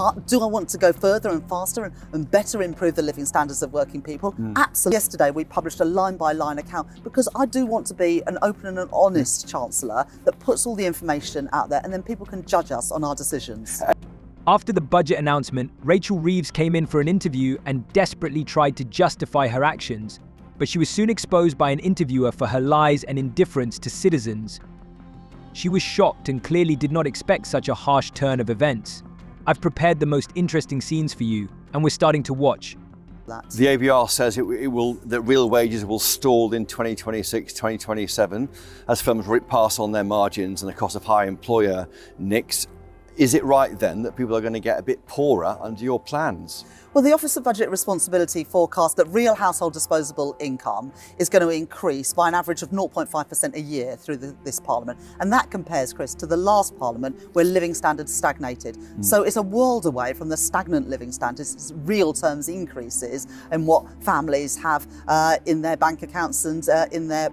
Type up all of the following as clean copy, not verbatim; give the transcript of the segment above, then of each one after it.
But do I want to go further and faster and better improve the living standards of working people? Absolutely. Yesterday we published a line-by-line account because I do want to be an open and an honest Chancellor that puts all the information out there and then people can judge us on our decisions. After the budget announcement, Rachel Reeves came in for an interview and desperately tried to justify her actions, but she was soon exposed by an interviewer for her lies and indifference to citizens. She was shocked and clearly did not expect such a harsh turn of events. I've prepared the most interesting scenes for you, and we're starting to watch. The ABR says that real wages will stall in 2026, 2027 as firms pass on their margins and the cost of high employer NICs. Is it right then that people are going to get a bit poorer under your plans? Well, the Office of Budget Responsibility forecasts that real household disposable income is going to increase by an average of 0.5% a year through this Parliament. And that compares, Chris, to the last Parliament where living standards stagnated. So it's a world away from the stagnant living standards. It's real terms increases in what families have in their bank accounts and in their...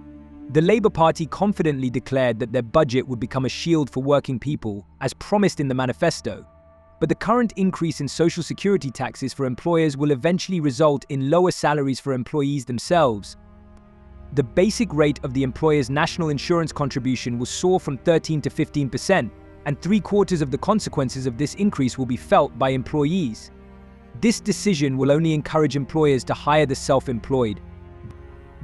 The Labour Party confidently declared that their budget would become a shield for working people, as promised in the manifesto. But the current increase in social security taxes for employers will eventually result in lower salaries for employees themselves. The basic rate of the employer's national insurance contribution will soar from 13% to 15%, and 3/4 of the consequences of this increase will be felt by employees. This decision will only encourage employers to hire the self-employed.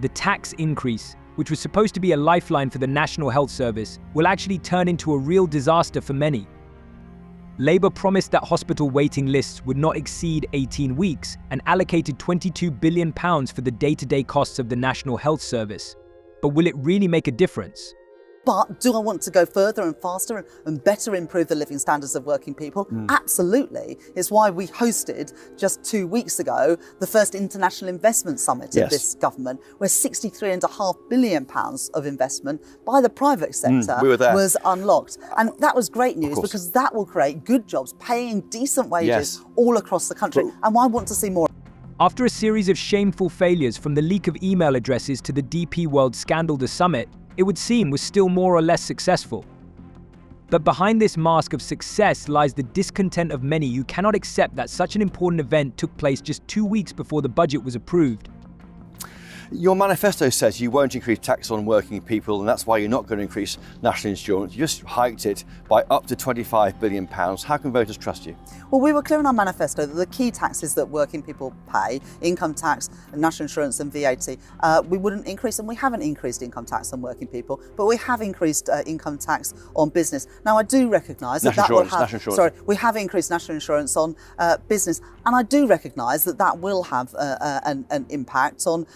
The tax increase, which was supposed to be a lifeline for the National Health Service, will actually turn into a real disaster for many. Labour promised that hospital waiting lists would not exceed 18 weeks and allocated £22 billion for the day-to-day costs of the National Health Service. But will it really make a difference? But do I want to go further and faster and better improve the living standards of working people? Absolutely. It's why we hosted just 2 weeks ago the first International Investment Summit of this government, where £63.5 billion of investment by the private sector was unlocked. And that was great news because that will create good jobs, paying decent wages all across the country. And I want to see more. After a series of shameful failures, from the leak of email addresses to the DP World scandal, the summit, it would seem, was still more or less successful. But behind this mask of success lies the discontent of many who cannot accept that such an important event took place just 2 weeks before the budget was approved. Your manifesto says you won't increase tax on working people, and that's why you're not going to increase national insurance. You just hiked it by up to £25 billion. How can voters trust you? Well, we were clear in our manifesto that the key taxes that working people pay, income tax, national insurance and VAT, we wouldn't increase, and we haven't increased income tax on working people, but we have increased income tax on business. Now, I do recognise that will have... we have increased national insurance on business, and I do recognise that that will have an impact on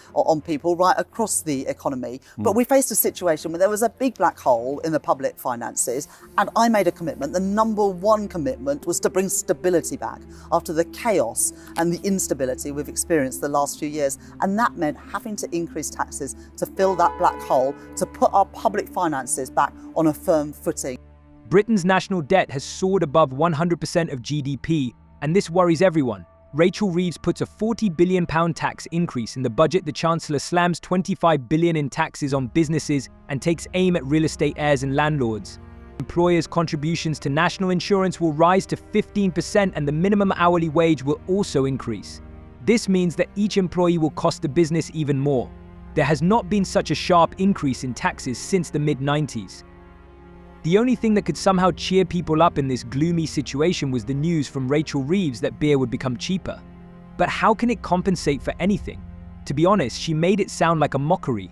people right across the economy. But we faced a situation where there was a big black hole in the public finances, and I made a commitment. The number one commitment was to bring stability back after the chaos and the instability we've experienced the last few years. And that meant having to increase taxes to fill that black hole, to put our public finances back on a firm footing. Britain's national debt has soared above 100% of GDP, and this worries everyone. Rachel Reeves puts a £40 billion tax increase in the budget. The Chancellor slams £25 billion in taxes on businesses and takes aim at real estate heirs and landlords. Employers' contributions to national insurance will rise to 15%, and the minimum hourly wage will also increase. This means that each employee will cost the business even more. There has not been such a sharp increase in taxes since the mid-90s. The only thing that could somehow cheer people up in this gloomy situation was the news from Rachel Reeves that beer would become cheaper. But how can it compensate for anything? To be honest, she made it sound like a mockery.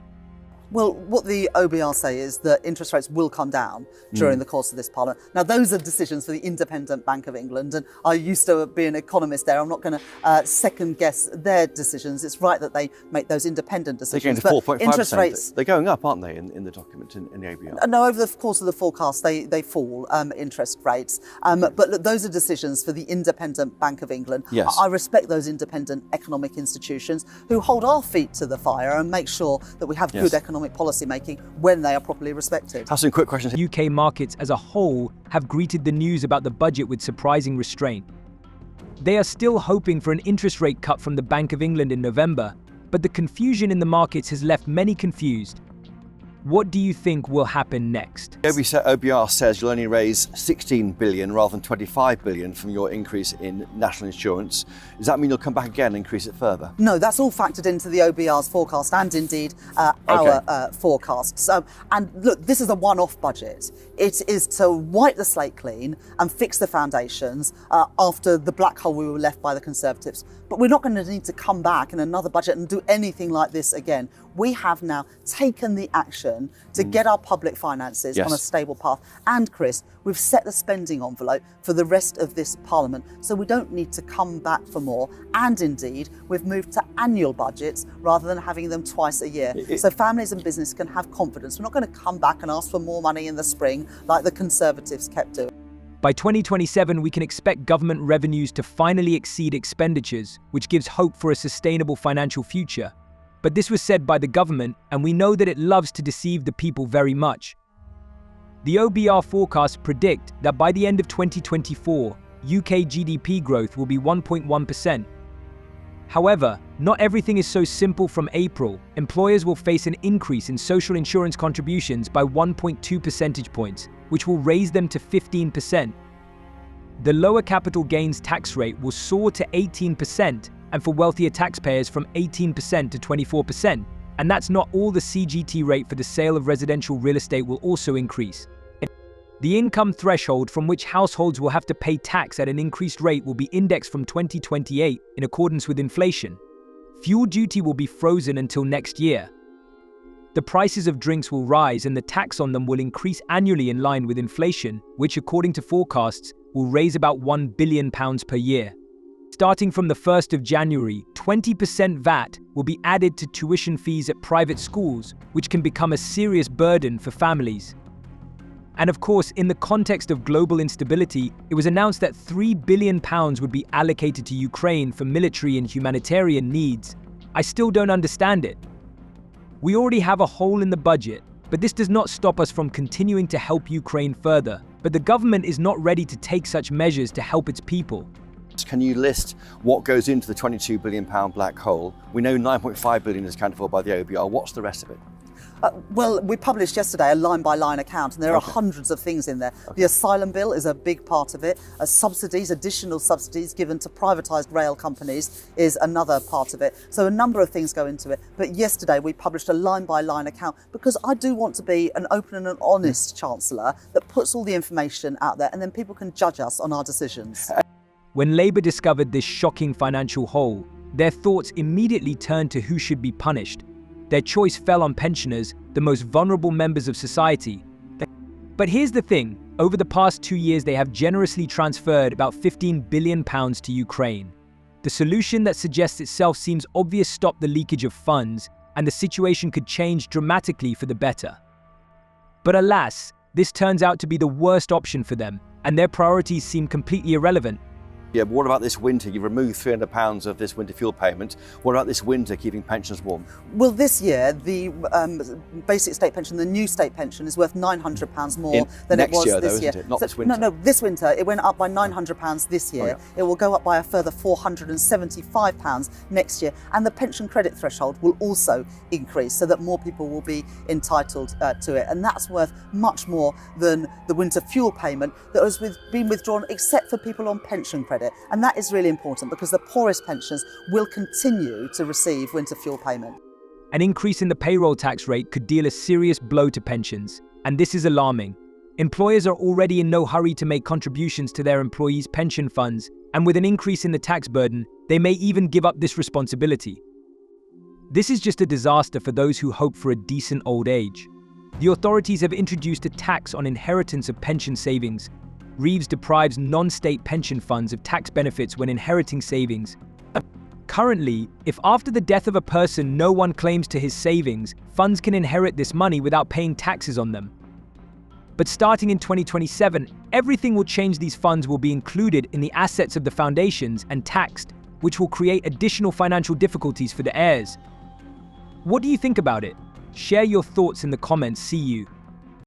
Well, what the OBR say is that interest rates will come down during the course of this Parliament. Now, those are decisions for the Independent Bank of England, and I used to be an economist there. I'm not going to second guess their decisions. It's right that they make those independent decisions. They're going to 4.5%. Interest rates, they're going up, aren't they, in the document, in the ABR? No, over the course of the forecast, they fall, interest rates. But look, those are decisions for the Independent Bank of England. Yes. I respect those independent economic institutions who hold our feet to the fire and make sure that we have good economic policy making when they are properly respected. Have some quick questions. UK markets as a whole have greeted the news about the budget with surprising restraint. They are still hoping for an interest rate cut from the Bank of England in November, but the confusion in the markets has left many confused. What do you think will happen next? OBR says you'll only raise 16 billion rather than 25 billion from your increase in national insurance. Does that mean you'll come back again and increase it further? No, that's all factored into the OBR's forecast and indeed our forecasts. And look, this is a one-off budget. It is to wipe the slate clean and fix the foundations after the black hole we were left by the Conservatives. But we're not going to need to come back in another budget and do anything like this again. We have now taken the action to get our public finances on a stable path. And Chris, we've set the spending envelope for the rest of this Parliament. So we don't need to come back for more. And indeed, we've moved to annual budgets rather than having them twice a year. So families and business can have confidence. We're not going to come back and ask for more money in the spring like the Conservatives kept doing. By 2027, we can expect government revenues to finally exceed expenditures, which gives hope for a sustainable financial future. But this was said by the government, and we know that it loves to deceive the people very much. The OBR forecasts predict that by the end of 2024, UK GDP growth will be 1.1%. However, not everything is so simple. From April, employers will face an increase in social insurance contributions by 1.2 percentage points, which will raise them to 15%. The lower capital gains tax rate will soar to 18%, and for wealthier taxpayers from 18% to 24%. And that's not all. The CGT rate for the sale of residential real estate will also increase. The income threshold from which households will have to pay tax at an increased rate will be indexed from 2028 in accordance with inflation. Fuel duty will be frozen until next year. The prices of drinks will rise and the tax on them will increase annually in line with inflation, which according to forecasts will raise about £1 billion per year. Starting from the 1st of January, 20% VAT will be added to tuition fees at private schools, which can become a serious burden for families. And of course, in the context of global instability, it was announced that £3 billion would be allocated to Ukraine for military and humanitarian needs. I still don't understand it. We already have a hole in the budget, but this does not stop us from continuing to help Ukraine further. But the government is not ready to take such measures to help its people. Can you list what goes into the £22 billion black hole? We know 9.5 billion is accounted for by the OBR. What's the rest of it? Well, we published yesterday a line-by-line account, and there are hundreds of things in there. The asylum bill is a big part of it. Subsidies, additional subsidies given to privatised rail companies is another part of it. So a number of things go into it. But yesterday we published a line-by-line account because I do want to be an open and an honest Chancellor that puts all the information out there, and then people can judge us on our decisions. When Labour discovered this shocking financial hole, their thoughts immediately turned to who should be punished. Their choice fell on pensioners, the most vulnerable members of society. But here's the thing, over the past 2 years they have generously transferred about £15 billion to Ukraine. The solution that suggests itself seems obvious: stop the leakage of funds, and the situation could change dramatically for the better. But alas, this turns out to be the worst option for them, and their priorities seem completely irrelevant. Yeah, but what about this winter? You've removed £300 of this winter fuel payment. What about this winter, keeping pensioners warm? Well, this year, the basic state pension, the new state pension, is worth £900 more than it was this year. Not this winter. No, this winter, it went up by £900 this year. It will go up by a further £475 next year. And the pension credit threshold will also increase so that more people will be entitled to it. And that's worth much more than the winter fuel payment that has been withdrawn, except for people on pension credit. And that is really important because the poorest pensioners will continue to receive winter fuel payment. An increase in the payroll tax rate could deal a serious blow to pensions, and this is alarming. Employers are already in no hurry to make contributions to their employees' pension funds, and with an increase in the tax burden, they may even give up this responsibility. This is just a disaster for those who hope for a decent old age. The authorities have introduced a tax on inheritance of pension savings. Reeves deprives non-state pension funds of tax benefits when inheriting savings. Currently, if after the death of a person no one claims to his savings, funds can inherit this money without paying taxes on them. But starting in 2027, everything will change. These funds will be included in the assets of the foundations and taxed, which will create additional financial difficulties for the heirs. What do you think about it? Share your thoughts in the comments. See you.